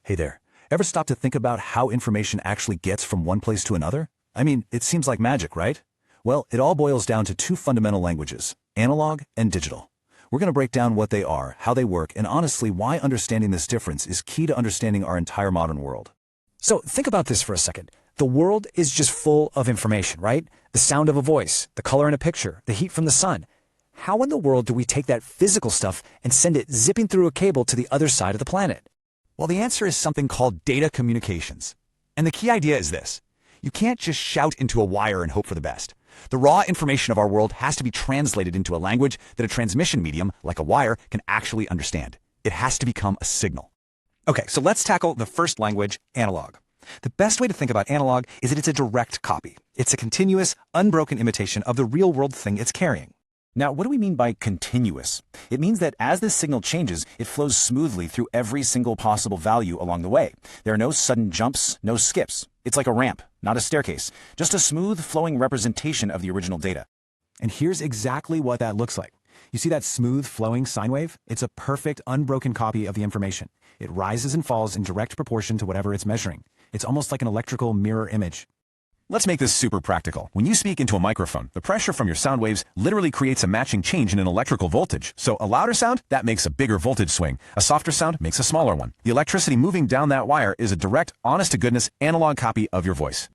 Hey there. Ever stop to think about how information actually gets from one place to another? I mean, it seems like magic, right? Well, it all boils down to two fundamental languages, analog and digital. We're going to break down what they are, how they work, and honestly, why understanding this difference is key to understanding our entire modern world. So think about this for a second. The world is just full of information, right? The sound of a voice, the color in a picture, the heat from the sun. How in the world do we take that physical stuff and send it zipping through a cable to the other side of the planet? Well, the answer is something called data communications. And the key idea is this. You can't just shout into a wire and hope for the best. The raw information of our world has to be translated into a language that a transmission medium, like a wire, can actually understand. It has to become a signal. Okay, so let's tackle the first language, analog. The best way to think about analog is that it's a direct copy. It's a continuous, unbroken imitation of the real-world thing it's carrying. Now, what do we mean by continuous? It means that as this signal changes, it flows smoothly through every single possible value along the way. There are no sudden jumps, no skips. It's like a ramp, not a staircase, just a smooth, flowing representation of the original data. And here's exactly what that looks like. You see that smooth, flowing sine wave? It's a perfect, unbroken copy of the information. It rises and falls in direct proportion to whatever it's measuring. It's almost like an electrical mirror image. Let's make this super practical. When you speak into a microphone, the pressure from your sound waves literally creates a matching change in an electrical voltage. So a louder sound, that makes a bigger voltage swing. A softer sound makes a smaller one. The electricity moving down that wire is a direct, honest-to-goodness, analog copy of your voice.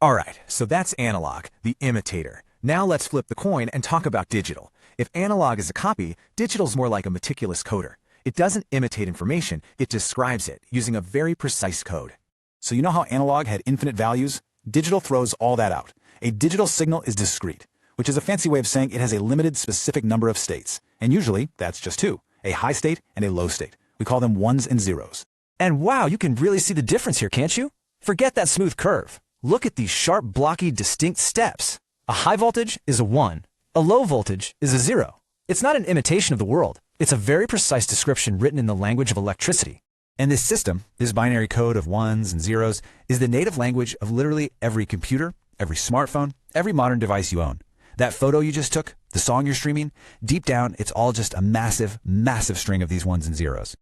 All right, so that's analog, the imitator. Now let's flip the coin and talk about digital. If analog is a copy, digital's more like a meticulous coder. It doesn't imitate information, it describes it using a very precise code. So you know how analog had infinite values? Digital throws all that out. A digital signal is discrete, which is a fancy way of saying it has a limited specific number of states. And usually, that's just two, a high state and a low state. We call them ones and zeros. And wow, you can really see the difference here, can't you? Forget that smooth curve. Look at these sharp, blocky, distinct steps. A high voltage is a 1. A low voltage is a 0. It's not an imitation of the world. It's a very precise description written in the language of electricity. And this system, this binary code of ones and zeros, is the native language of literally every computer, every smartphone, every modern device you own. That photo you just took, the song you're streaming, deep down, it's all just a massive, massive string of these ones and zeros.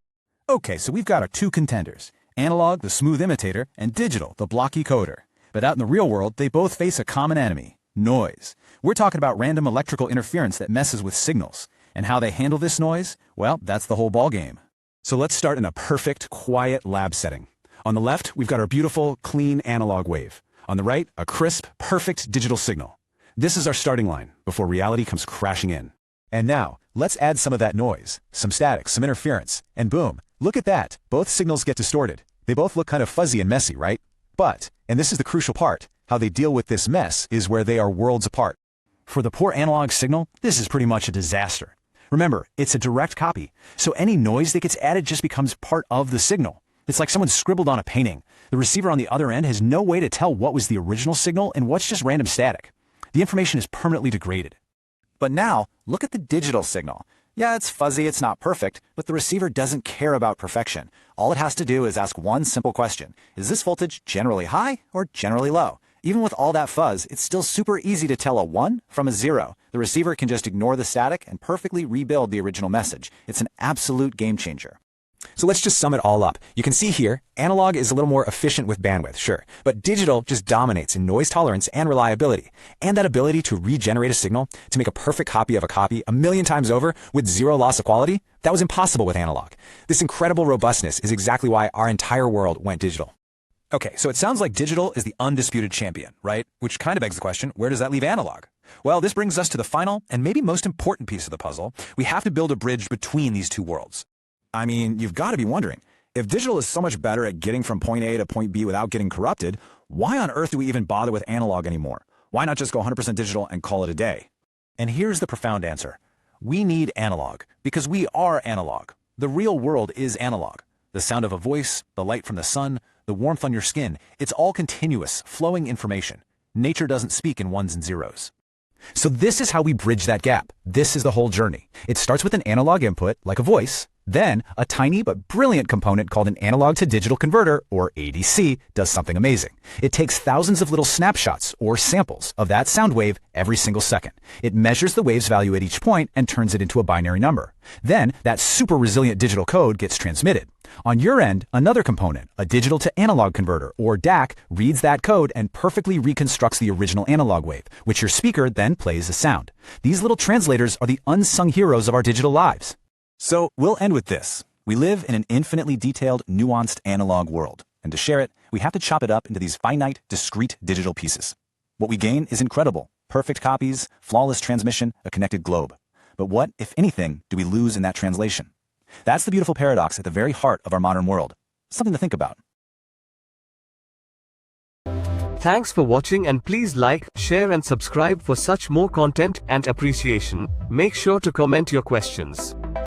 Okay, so we've got our two contenders, analog, the smooth imitator, and digital, the blocky coder. But out in the real world, they both face a common enemy, noise. We're talking about random electrical interference that messes with signals. And how they handle this noise? Well, that's the whole ballgame. So let's start in a perfect, quiet lab setting. On the left, we've got our beautiful, clean analog wave. On the right, a crisp, perfect digital signal. This is our starting line before reality comes crashing in. And now, let's add some of that noise, some static, some interference, and boom, look at that. Both signals get distorted. They both look kind of fuzzy and messy, right? But, and this is the crucial part, how they deal with this mess is where they are worlds apart. For the poor analog signal, this is pretty much a disaster. Remember, it's a direct copy, so any noise that gets added just becomes part of the signal. It's like someone scribbled on a painting. The receiver on the other end has no way to tell what was the original signal and what's just random static. The information is permanently degraded. But now, look at the digital signal. Yeah, it's fuzzy, it's not perfect, but the receiver doesn't care about perfection. All it has to do is ask one simple question. Is this voltage generally high or generally low? Even with all that fuzz, it's still super easy to tell a 1 from a 0. The receiver can just ignore the static and perfectly rebuild the original message. It's an absolute game changer. So let's just sum it all up. You can see here, analog is a little more efficient with bandwidth, sure, but digital just dominates in noise tolerance and reliability. And that ability to regenerate a signal, to make a perfect copy of a copy 1,000,000 times over with zero loss of quality, that was impossible with analog. This incredible robustness is exactly why our entire world went digital. Okay, so it sounds like digital is the undisputed champion, right? Which kind of begs the question, where does that leave analog? Well, this brings us to the final and maybe most important piece of the puzzle. We have to build a bridge between these two worlds. I mean, you've got to be wondering, if digital is so much better at getting from point A to point B without getting corrupted, why on earth do we even bother with analog anymore? Why not just go 100% digital and call it a day? And here's the profound answer. We need analog because we are analog. The real world is analog. The sound of a voice, the light from the sun, the warmth on your skin, it's all continuous, flowing information. Nature doesn't speak in ones and zeros. So this is how we bridge that gap. This is the whole journey. It starts with an analog input, like a voice. Then, a tiny but brilliant component called an analog to digital converter, or ADC, does something amazing. It takes thousands of little snapshots, or samples, of that sound wave every single second. It measures the wave's value at each point and turns it into a binary number. Then, that super resilient digital code gets transmitted. On your end, another component, a digital to analog converter, or DAC, reads that code and perfectly reconstructs the original analog wave, which your speaker then plays as sound. These little translators are the unsung heroes of our digital lives. So we'll end with this. We live in an infinitely detailed, nuanced analog world, and to share it, we have to chop it up into these finite, discrete digital pieces. What we gain is incredible. Perfect copies, flawless transmission, a connected globe. But what, if anything, do we lose in that translation? That's the beautiful paradox at the very heart of our modern world. Something to think about. Thanks for watching, and please like, share and subscribe for such more content and appreciation. Make sure to comment your questions.